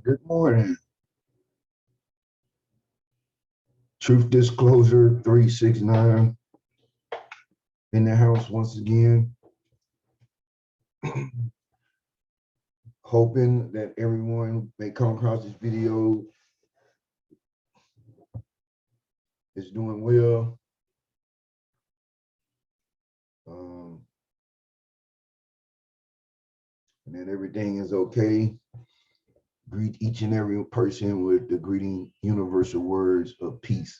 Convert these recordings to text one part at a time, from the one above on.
Good morning. Truth Disclosure 369 in the house once again. Hoping that everyone may come across this video is doing well. And that everything is okay. Greet each and every person with the greeting universal words of peace.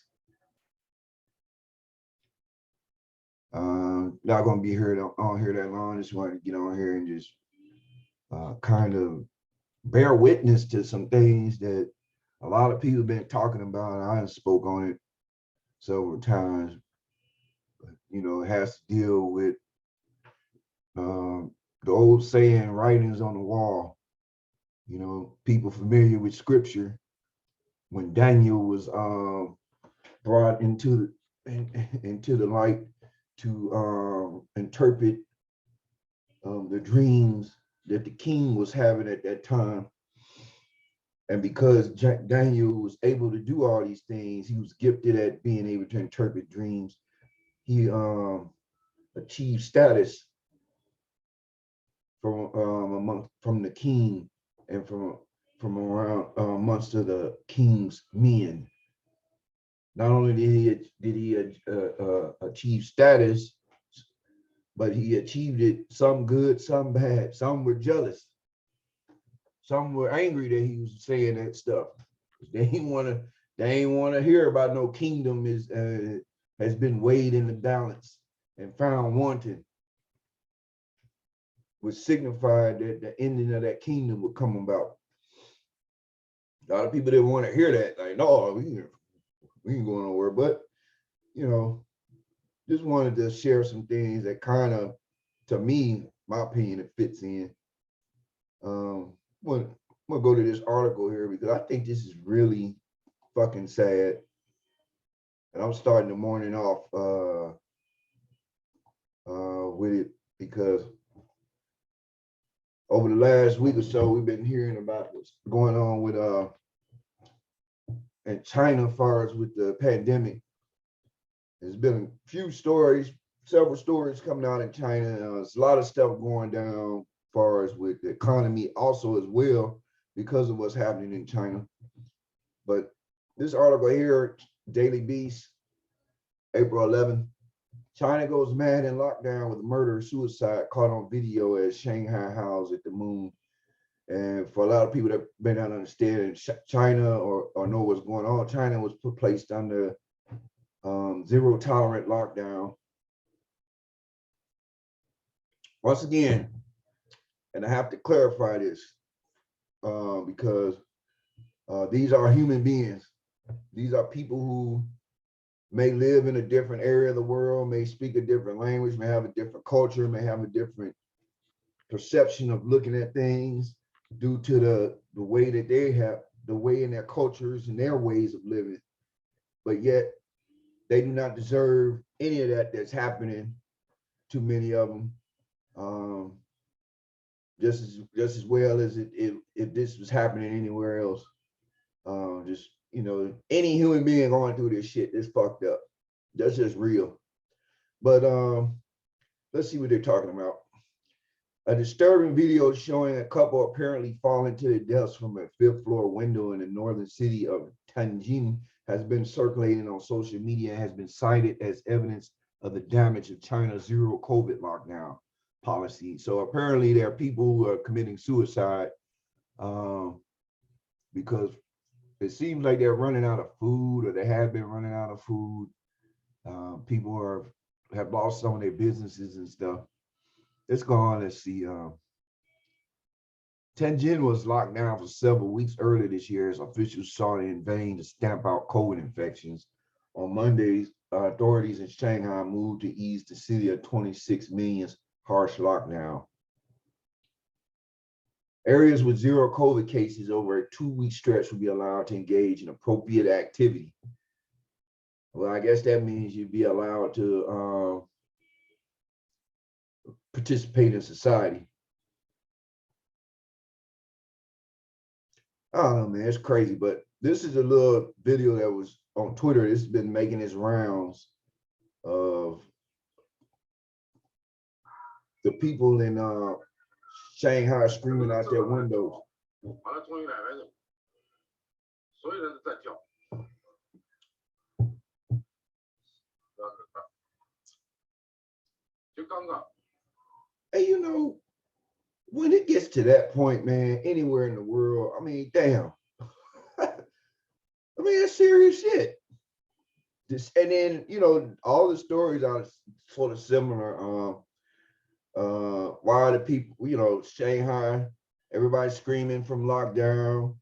Not gonna be here on here that long. Just wanted to get on here and just kind of bear witness to some things that a lot of people have been talking about. I spoke on it several times. But, it has to deal with the old saying, writings on the wall. People familiar with scripture, when Daniel was brought into the light to interpret the dreams that the king was having at that time. And because Daniel was able to do all these things, he was gifted at being able to interpret dreams. He achieved status from the king and from around amongst of the king's men. Not only did he achieve status, but he achieved it, some good, some bad. Some were jealous. Some were angry that he was saying that stuff. They ain't want to hear about no kingdom has been weighed in the balance and found wanting, which signified that the ending of that kingdom would come about. A lot of people didn't want to hear that. Like, no, we ain't going nowhere. But, just wanted to share some things that kind of, to me, my opinion, it fits in. I'm gonna go to this article here because I think this is really fucking sad. And I'm starting the morning off with it because over the last week or so, we've been hearing about what's going on with in China, as far as with the pandemic. There's been a few stories, several stories coming out in China. There's a lot of stuff going down as far as with the economy also as well because of what's happening in China. But this article here, Daily Beast, April 11th, China goes mad in lockdown with murder-suicide caught on video at Shanghai house at the moon. And for a lot of people that may not understand China or know what's going on, China was placed under zero tolerant lockdown. Once again, and I have to clarify this because these are human beings. These are people who may live in a different area of the world, may speak a different language, may have a different culture, may have a different perception of looking at things due to the way that they have, the way in their cultures and their ways of living. But yet they do not deserve any of that that's happening to many of them. Just as well as if this was happening anywhere else. Any human being going through this shit is fucked up. That's just real. But let's see what they're talking about. A disturbing video showing a couple apparently falling to their deaths from a fifth floor window in the northern city of Tianjin has been circulating on social media and has been cited as evidence of the damage of China's zero COVID lockdown policy. So apparently there are people who are committing suicide because it seems like they're running out of food, or they have been running out of food. People have lost some of their businesses and stuff. Let's go on. Let's see. Tianjin was locked down for several weeks earlier this year as officials sought in vain to stamp out COVID infections. On Mondays, authorities in Shanghai moved to ease the city of 26 million's harsh lockdown. Areas with zero COVID cases over a 2-week stretch will be allowed to engage in appropriate activity. Well, I guess that means you'd be allowed to participate in society. I don't know, man, it's crazy. But this is a little video that was on Twitter. It's been making its rounds of the people in Shanghai screaming out their windows. Hey, you know, when it gets to that point, man, anywhere in the world, I mean, damn. I mean, that's serious shit. This, and then, you know, all the stories are sort of similar. Why are the people, you know, Shanghai, everybody's screaming from lockdown.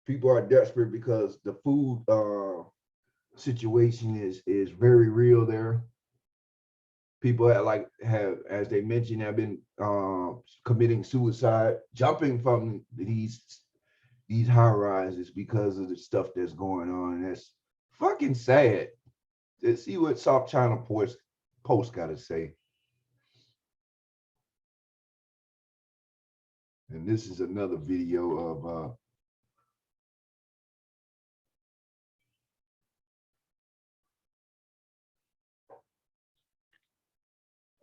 People are desperate because the food situation is very real there. People have, as they mentioned, have been committing suicide, jumping from these high rises because of the stuff that's going on. And that's fucking sad. Let's see what South China Post got to say. And this is another video of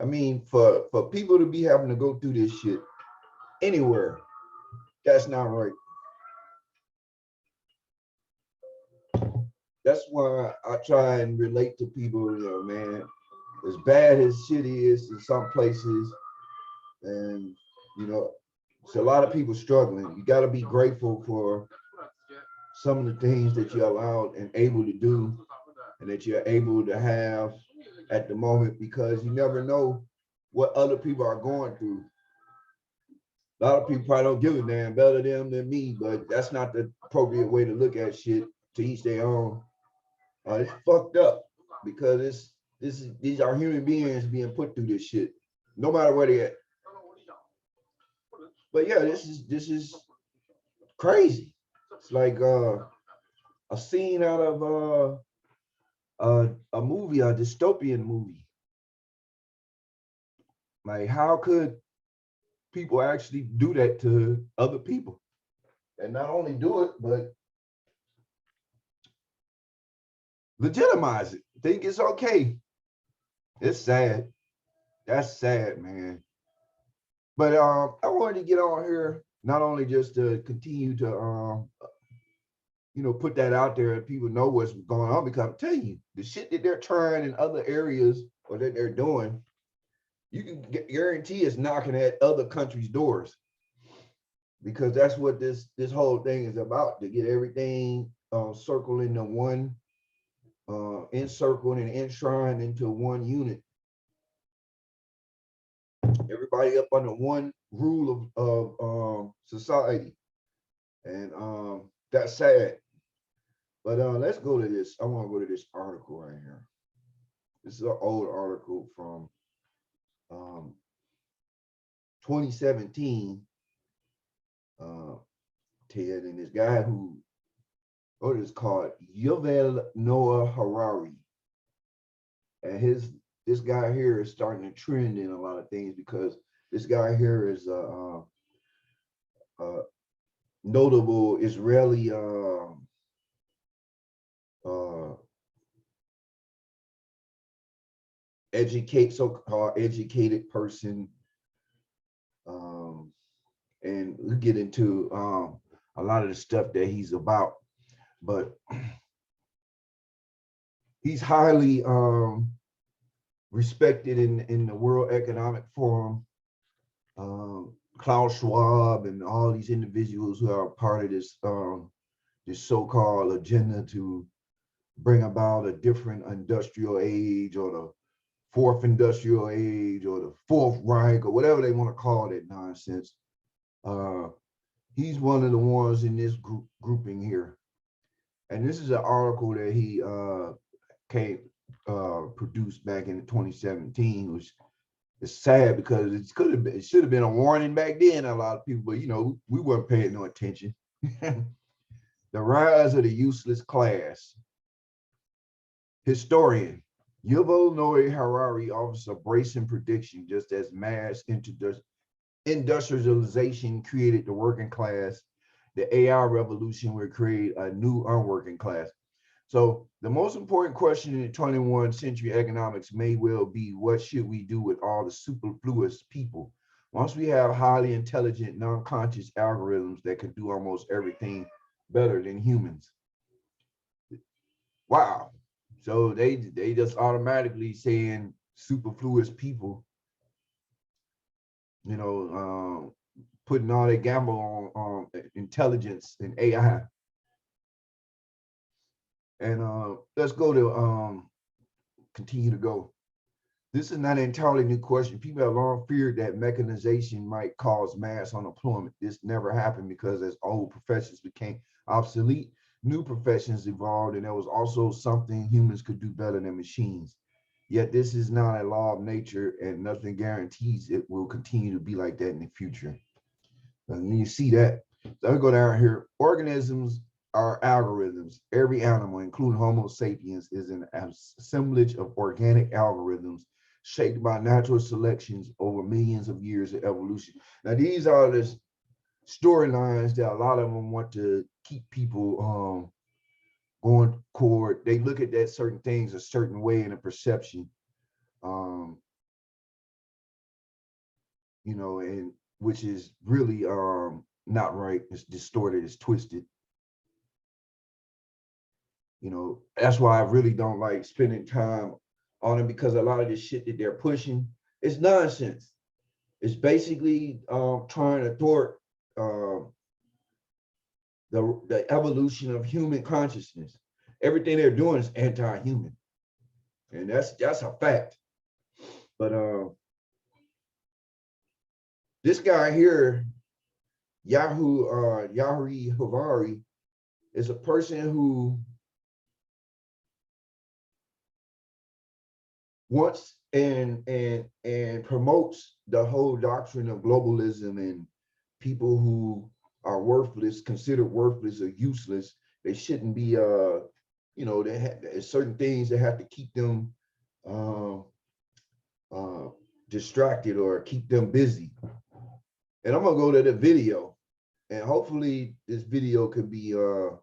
I mean, for people to be having to go through this shit anywhere, that's not right. That's why I try and relate to people, you know, man, as bad as shit is in some places, and you know, it's a lot of people struggling. You got to be grateful for some of the things that you're allowed and able to do, and that you're able to have at the moment, because you never know what other people are going through. A lot of people probably don't give a damn, better them than me, but that's not the appropriate way to look at shit. To each their own. It's fucked up because these are human beings being put through this shit, no matter where they at. But yeah, this is crazy. It's like a scene out of a movie, a dystopian movie. Like, how could people actually do that to other people? And not only do it, but legitimize it. Think it's okay. It's sad. That's sad, man. But I wanted to get on here not only just to continue to you know, put that out there and people know what's going on, because I'm telling you, the shit that they're trying in other areas or that they're doing, you can guarantee it's knocking at other countries' doors, because that's what this whole thing is about, to get everything circled into one, encircled and enshrined into one unit. Everybody up under one rule of society, and that's sad. But let's go to this. I want to go to this article right here. This is an old article from 2017. Ted, and this guy who wrote it is called Yuval Noah Harari, and this guy here is starting to trend in a lot of things, because this guy here is a notable Israeli so-called educated person, and we'll get into a lot of the stuff that he's about, but he's highly respected in the World Economic Forum. Klaus Schwab and all these individuals who are part of this this so-called agenda to bring about a different industrial age, or the fourth industrial age, or the fourth Reich, or whatever they want to call that nonsense. He's one of the ones in this grouping here. And this is an article that he produced back in 2017, which is sad because it should have been a warning back then, a lot of people, but you know, we weren't paying no attention. The rise of the useless class. Historian Yuval Noah Harari offers a bracing prediction: just as mass industrialization created the working class, the AI revolution will create a new unworking class. So the most important question in the 21st century economics may well be, what should we do with all the superfluous people? Once we have highly intelligent, non-conscious algorithms that can do almost everything better than humans. Wow. So they just automatically saying superfluous people, you know, putting all their gamble on intelligence and AI. And let's go to continue to go. This is not an entirely new question. People have long feared that mechanization might cause mass unemployment. This never happened because as old professions became obsolete, new professions evolved, and there was also something humans could do better than machines. Yet this is not a law of nature, and nothing guarantees it will continue to be like that in the future. And you see that. So I go down here. Organisms are algorithms. Every animal, including Homo sapiens, is an assemblage of organic algorithms shaped by natural selections over millions of years of evolution. Now, these are the storylines that a lot of them want to keep people going toward. They look at that certain things a certain way in a perception, you know, and which is really not right. It's distorted, it's twisted. You know, that's why I really don't like spending time on it, because a lot of this shit that they're pushing is nonsense. It's basically trying to thwart the evolution of human consciousness. Everything they're doing is anti-human, and that's a fact. But this guy here, Yahya Havari, is a person who wants and promotes the whole doctrine of globalism, and people who are worthless, considered worthless or useless, they shouldn't be you know, there's certain things that have to keep them distracted or keep them busy. And I'm gonna go to the video, and hopefully this video could be heard.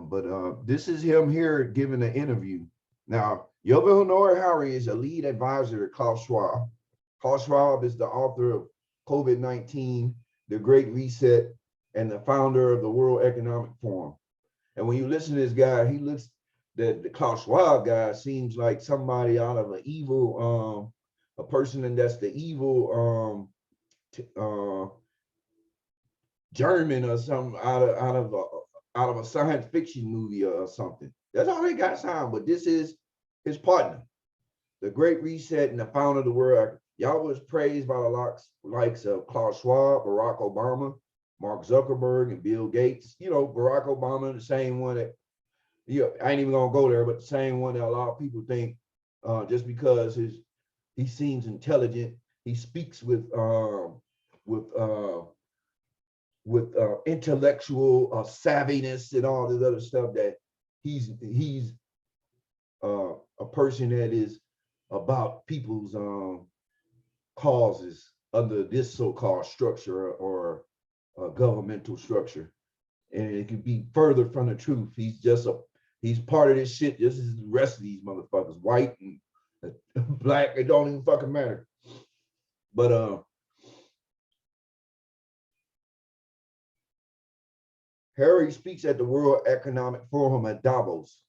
But this is him here giving an interview. Now, Yuval Noah Harari is a lead advisor to Klaus Schwab. Klaus Schwab is the author of COVID-19, The Great Reset, and the founder of the World Economic Forum. And when you listen to this guy, he looks, the Klaus Schwab guy seems like somebody out of an evil, a person, and that's the evil German or something out of a science fiction movie or something. That's all they got sound. But this is his partner, the Great Reset and the founder of the world. Y'all was praised by the likes of Klaus Schwab, Barack Obama, Mark Zuckerberg, and Bill Gates. You know, Barack Obama, the same one that, I ain't even gonna go there, but the same one that a lot of people think just because he seems intelligent, he speaks with intellectual savviness and all this other stuff, that he's a person that is about people's causes under this so-called structure or governmental structure. And it could be further from the truth. He's part of this shit just as the rest of these motherfuckers, white and black, it don't even fucking matter. But Harry speaks at the World Economic Forum at Davos.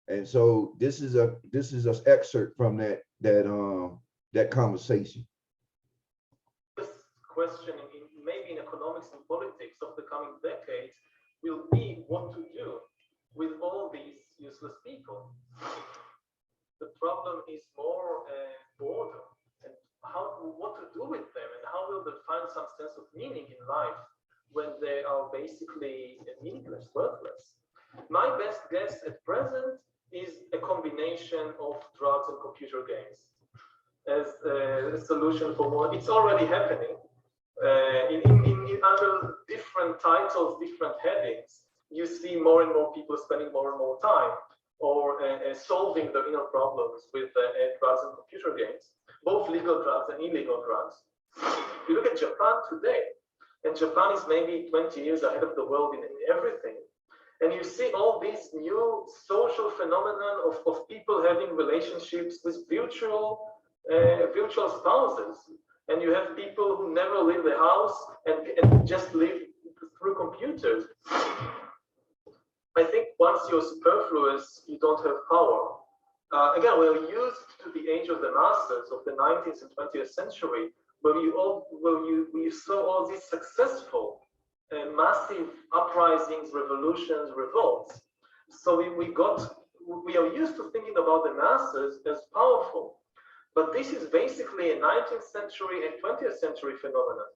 And so this is an excerpt from that conversation. This question, maybe in economics and politics of the coming decades, will be what to do with all these useless people. The problem is more boredom, and what to do with them, and how will they find some sense of meaning in life when they are basically meaningless, worthless. My best guess at present is a combination of drugs and computer games as a solution for more. It's already happening in under different titles, different headings. You see more and more people spending more and more time or solving their inner problems with drugs and computer games, both legal drugs and illegal drugs. If you look at Japan today, and Japan is maybe 20 years ahead of the world in everything, and you see all these new social phenomenon of people having relationships with virtual spouses, and you have people who never leave the house and just live through computers. I think once you're superfluous, you don't have power. Again, we're used to the age of the masters of the 19th and 20th century, where we saw all these successful massive uprisings, revolutions, revolts. So we are used to thinking about the masses as powerful. But this is basically a 19th century and 20th century phenomenon.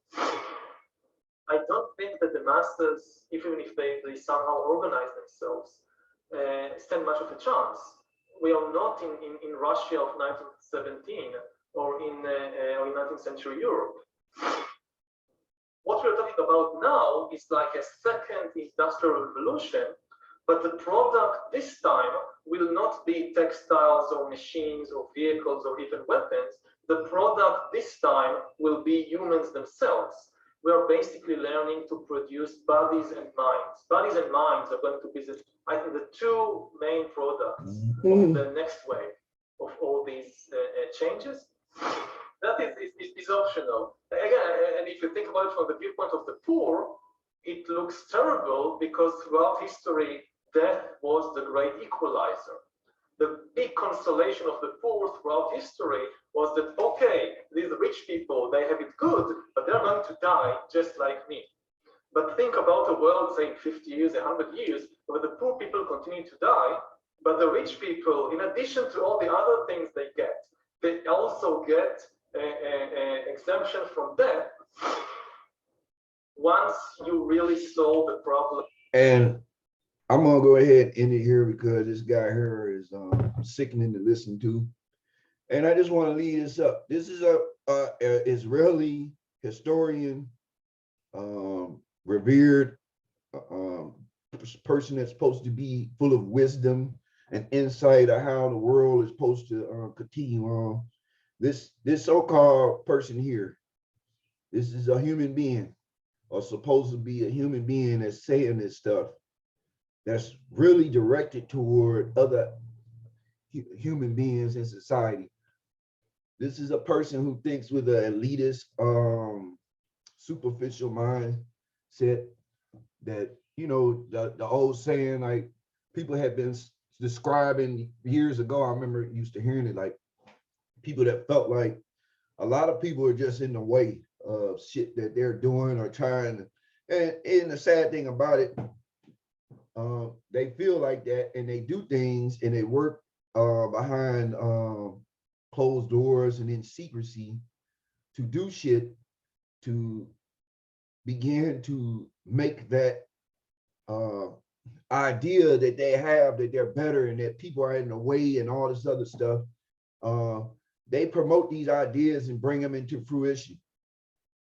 I don't think that the masses, even if they somehow organize themselves, stand much of a chance. We are not in Russia of 1917 or in 19th century Europe. What we're talking about now is like a second industrial revolution, but the product this time will not be textiles or machines or vehicles or even weapons. The product this time will be humans themselves. We are basically learning to produce bodies and minds. Bodies and minds are going to be, I think, the two main products of the next wave of all these changes. That is optional. Again, and if you think about it from the viewpoint of the poor, it looks terrible because throughout history, death was the great equalizer. The big consolation of the poor throughout history was that, okay, these rich people, they have it good, but they're going to die just like me. But think about a world, say, 50 years, 100 years, where the poor people continue to die, but the rich people, in addition to all the other things they also get exemption from death once you really solve the problem. And I'm gonna go ahead and end it here because this guy here is sickening to listen to. And I just want to lead this up. This is a Israeli historian, revered person that's supposed to be full of wisdom and insight of how the world is supposed to continue on. This so-called person here, this is a human being, or supposed to be a human being that's saying this stuff. That's really directed toward other human beings in society. This is a person who thinks with an elitist, superficial mindset that, you know, the old saying, like people have been describing years ago. I remember used to hearing it, like people that felt like a lot of people are just in the way of shit that they're doing or trying to, and the sad thing about it, they feel like that and they do things and they work behind closed doors and in secrecy to do shit to begin to make that idea that they have that they're better and that people are in the way and all this other stuff. They promote these ideas and bring them into fruition.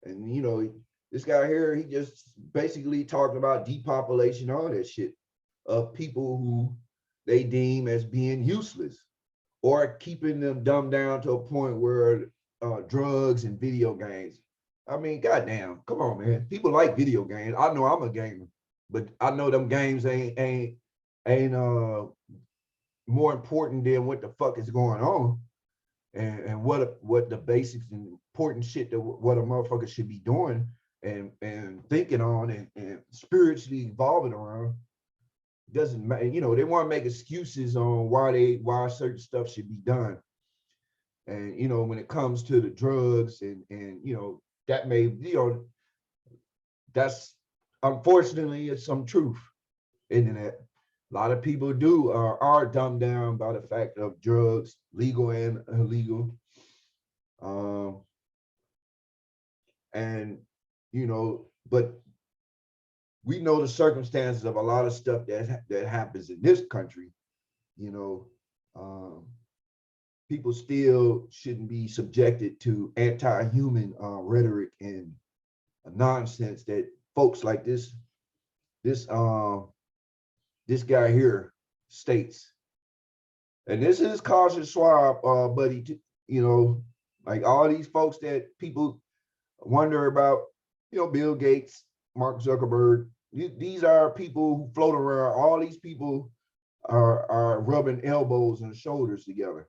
And you know, this guy here, he just basically talking about depopulation, all that shit of people who they deem as being useless or keeping them dumbed down to a point where drugs and video games. I mean, goddamn, come on, man. People like video games. I know I'm a gamer, but I know them games ain't more important than what the fuck is going on and what the basics and important shit that what a motherfucker should be doing and thinking on and spiritually evolving around. Doesn't matter, you know, they want to make excuses on why certain stuff should be done. And you know, when it comes to the drugs and you know, that may, you know, that's unfortunately it's some truth in that. A lot of people are dumbed down by the fact of drugs, legal and illegal. And you know, but we know the circumstances of a lot of stuff that happens in this country. You know, people still shouldn't be subjected to anti-human rhetoric and nonsense that folks like this guy here states. And this is Klaus Schwab, buddy, you know, like all these folks that people wonder about, you know, Bill Gates, Mark Zuckerberg. These are people who float around. All these people are rubbing elbows and shoulders together,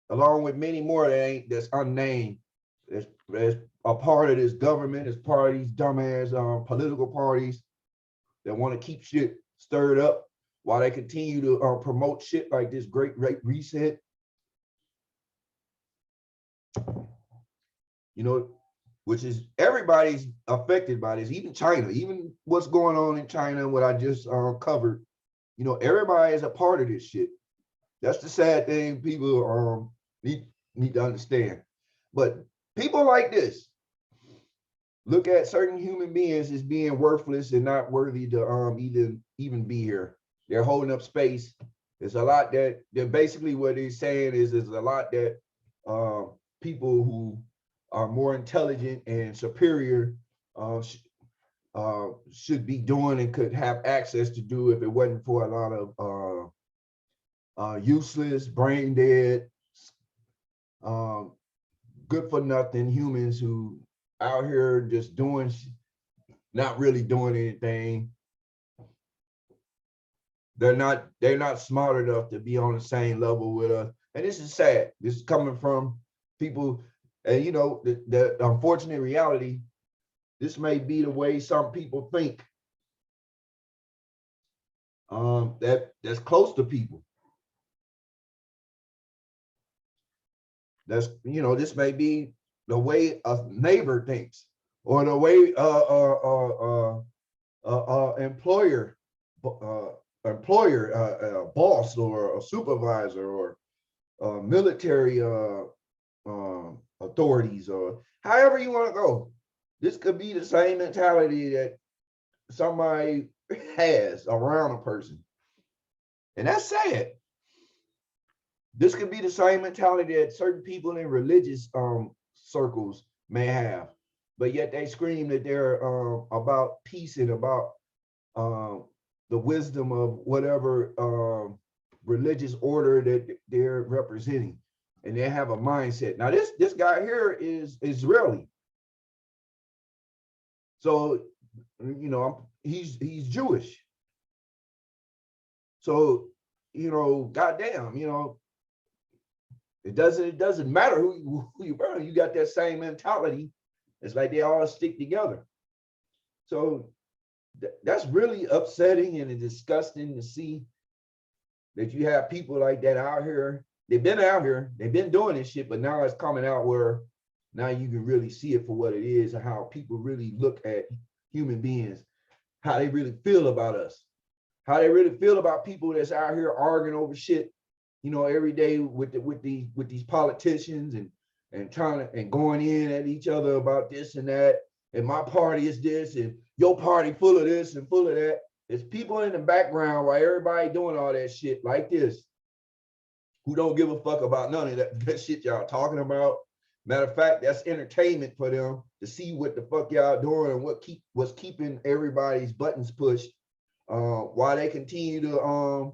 along with many more that's unnamed. That's a part of this government, as part of these dumbass political parties that want to keep shit stirred up while they continue to promote shit like this great reset. You know, which is everybody's affected by this, even China, even what's going on in China, what I just covered. You know, everybody is a part of this shit. That's the sad thing people need to understand. But people like this look at certain human beings as being worthless and not worthy to even be here. They're holding up space. There's a lot that basically what they're saying is there's a lot that people who are more intelligent and superior should be doing and could have access to do if it wasn't for a lot of useless, brain dead, good for nothing humans who out here just doing, not really doing anything. They're not smart enough to be on the same level with us. And this is sad. This is coming from people, and you know, the unfortunate reality, this may be the way some people think. That's close to people. That's, you know, this may be the way a neighbor thinks, or the way employer boss or a supervisor or military authorities, or however you want to go. This could be the same mentality that somebody has around a person. And that's sad. This could be the same mentality that certain people in religious circles may have, but yet they scream that they're about peace and about the wisdom of whatever religious order that they're representing, and they have a mindset. Now, this guy here is Israeli, so you know he's Jewish. So you know, goddamn, you know, it doesn't matter who you burn. You got that same mentality. It's like they all stick together. So that's really upsetting and disgusting to see that you have people like that out here. They've been out here, they've been doing this shit, but now it's coming out where now you can really see it for what it is and how people really look at human beings, how they really feel about us, how they really feel about people that's out here arguing over shit, you know, every day with these politicians and trying to and going in at each other about this and that, and my party is this and your party full of this and full of that. There's people in the background while everybody doing all that shit like this who don't give a fuck about none of that shit y'all talking about. Matter of fact, that's entertainment for them to see what the fuck y'all doing and what's keeping everybody's buttons pushed while they continue to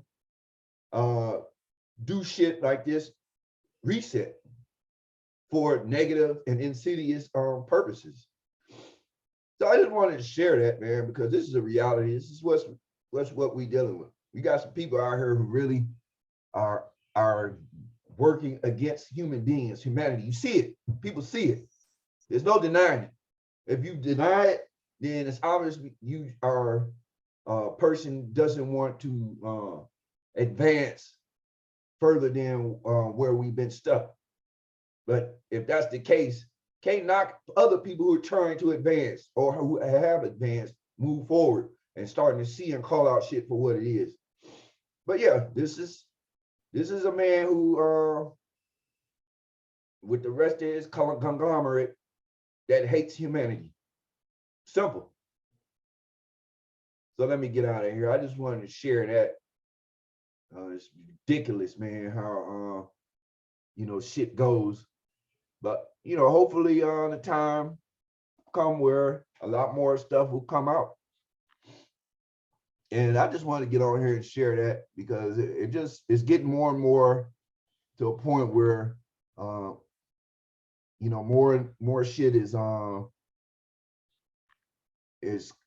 do shit like this reset for negative and insidious purposes. So I just wanted to share that, man, because this is a reality. This is what we dealing with. We got some people out here who really are working against human beings, humanity. You see it. People see it. There's no denying it. If you deny it, then it's obvious you are a person doesn't want to advance further than where we've been stuck. But if that's the case, can't knock other people who are trying to advance or who have advanced, move forward and starting to see and call out shit for what it is. But yeah, this is a man who, with the rest of his conglomerate, that hates humanity. Simple. So let me get out of here. I just wanted to share that. It's ridiculous, man, how you know, shit goes. But you know, hopefully the time come where a lot more stuff will come out. And I just want to get on here and share that because it's getting more and more to a point where uh, more and more shit is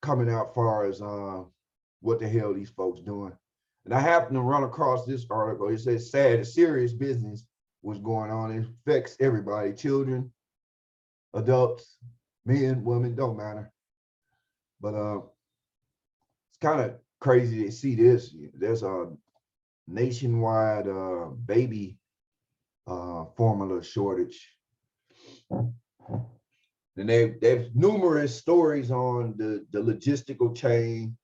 coming out far as what the hell these folks doing. And I happened to run across this article. It says sad, serious business was going on. It affects everybody, children, adults, men, women, don't matter. But it's kind of crazy to see this. There's a nationwide baby formula shortage. And they've numerous stories on the logistical chain,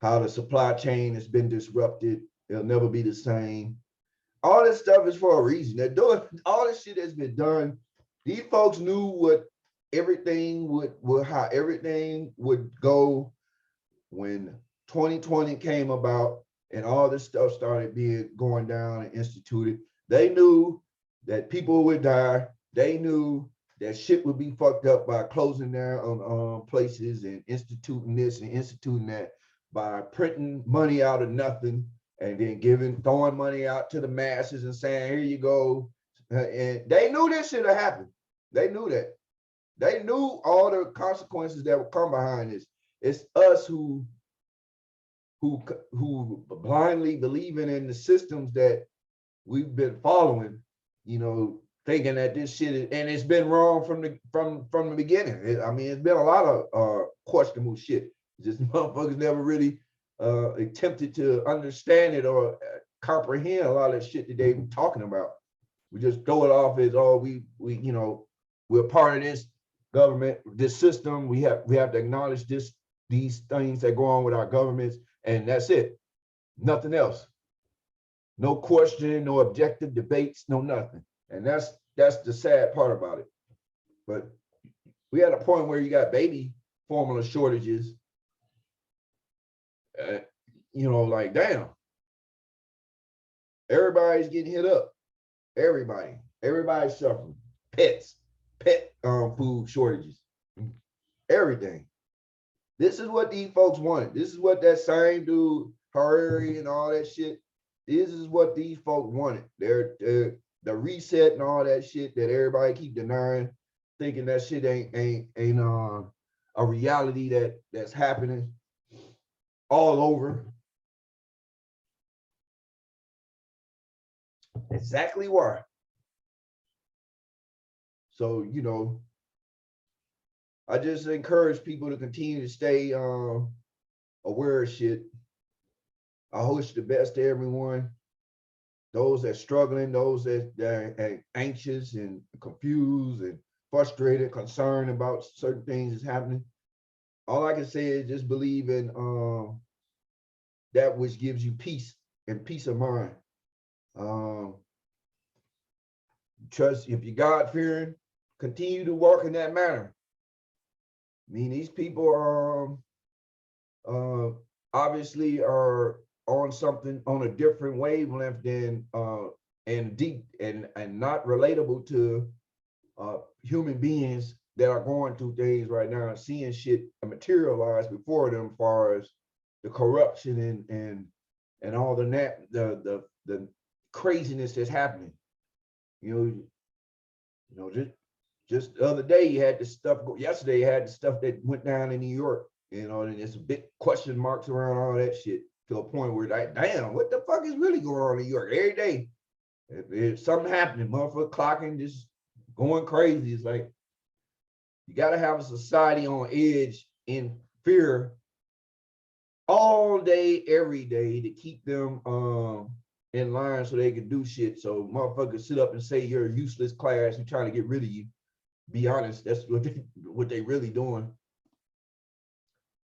how the supply chain has been disrupted. It'll never be the same. All this stuff is for a reason. They're doing all this shit that's been done. These folks knew what everything how everything would go when 2020 came about and all this stuff started going down and instituted. They knew that people would die. They knew that shit would be fucked up by closing down on places and instituting this and instituting that, by printing money out of nothing and then throwing money out to the masses and saying, here you go. And they knew this should have happened. They knew that. They knew all the consequences that would come behind this. It's us who blindly believing in the systems that we've been following, thinking that this shit is, and it's been wrong from the beginning. I mean, it's been a lot of questionable shit. Just motherfuckers never really attempted to understand it or comprehend a lot of the shit that they've been talking about. We just throw it off as, oh, we're part of this government, this system. We have to acknowledge these things that go on with our governments, and that's it. Nothing else. No questioning, no objective debates, no nothing. And that's the sad part about it. But we at a point where you got baby formula shortages. Like, damn. Everybody's getting hit up. Everybody's suffering. Pet food shortages. Everything. This is what these folks wanted. This is what that same dude, Harari and all that shit, this is what these folks wanted. They're the reset and all that shit that everybody keep denying, thinking that shit ain't a reality that's happening all over. Exactly why. So, I just encourage people to continue to stay aware of shit. I wish the best to everyone. Those that are struggling, those that are anxious and confused and frustrated, concerned about certain things that's happening. All I can say is just believe in that which gives you peace and peace of mind. Trust, if you're God-fearing, continue to walk in that manner. I mean, these people obviously are on a different wavelength than and deep and not relatable to human beings that are going through things right now and seeing shit materialize before them, as far as the corruption and all the craziness that's happening. Just the other day you had this stuff yesterday you had the stuff that went down in New York, and there's a big question marks around all that shit, to a point where, like, damn, what the fuck is really going on in New York? Every day if something happening, motherfucker clocking, just going crazy. It's like, you got to have a society on edge in fear all day, every day, to keep them in line so they can do shit. So motherfuckers sit up and say you're a useless class, who's trying to get rid of you. Be honest, that's what they really doing.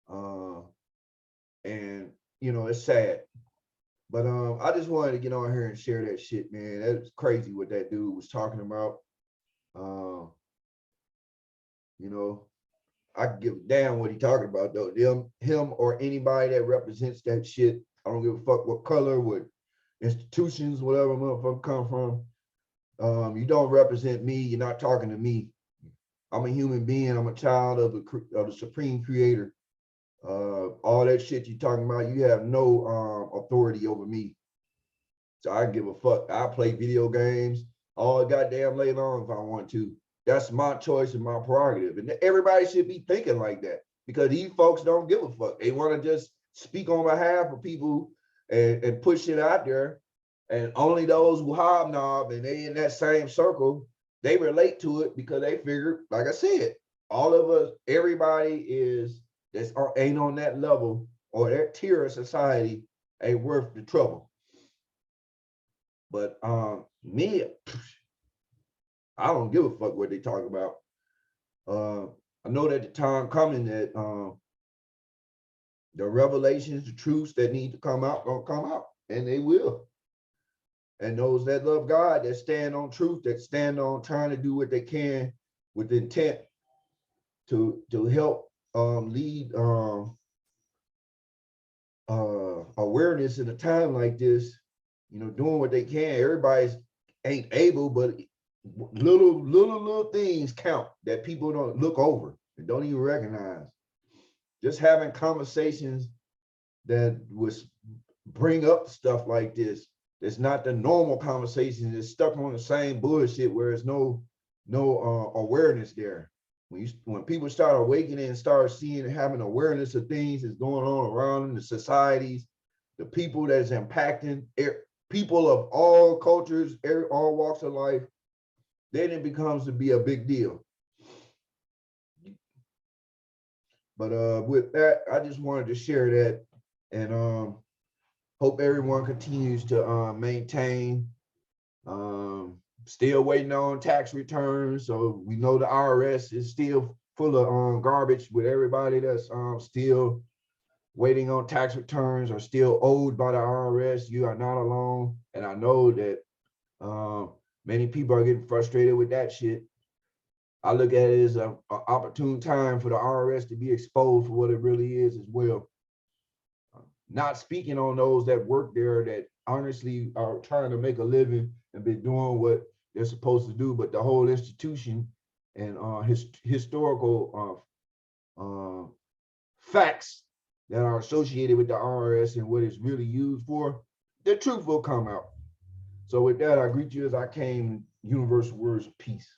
And it's sad. But I just wanted to get on here and share that shit, man. That's crazy what that dude was talking about. I can give a damn what he talking about, though. Him or anybody that represents that shit. I don't give a fuck what color, what institutions, whatever motherfucker come from. You don't represent me. You're not talking to me. I'm a human being. I'm a child of the Supreme Creator. All that shit you talking about, you have no authority over me. So I give a fuck. I play video games all goddamn day long if I want to. That's my choice and my prerogative. And everybody should be thinking like that because these folks don't give a fuck. They want to just speak on behalf of people and push it out there. And only those who hobnob and they in that same circle, they relate to it because they figure, like I said, all of us, everybody ain't on that level or that tier of society ain't worth the trouble. But me, I don't give a fuck what they talk about. I know that the time coming that the revelations, the truths that need to come out, gonna come out, and they will. And those that love God, that stand on truth, that stand on trying to do what they can with intent to help lead awareness in a time like this, you know, doing what they can. Everybody's ain't able, but little things count that people don't look over and don't even recognize. Just having conversations that was bring up stuff like this. It's not the normal conversation. It's stuck on the same bullshit where there's no awareness there. When people start awakening and start seeing and having awareness of things that's going on around in the societies, the people that's impacting people of all cultures, all walks of life, then it becomes to be a big deal. But with that, I just wanted to share that, and hope everyone continues to maintain. Still waiting on tax returns, so we know the IRS is still full of garbage with everybody that's still waiting on tax returns or still owed by the IRS. You are not alone, and I know that many people are getting frustrated with that shit. I look at it as an opportune time for the IRS to be exposed for what it really is as well. Not speaking on those that work there that honestly are trying to make a living and been doing what they're supposed to do, but the whole institution and historical facts that are associated with the IRS and what it's really used for, the truth will come out. So with that, I greet you as I came, universal words of peace.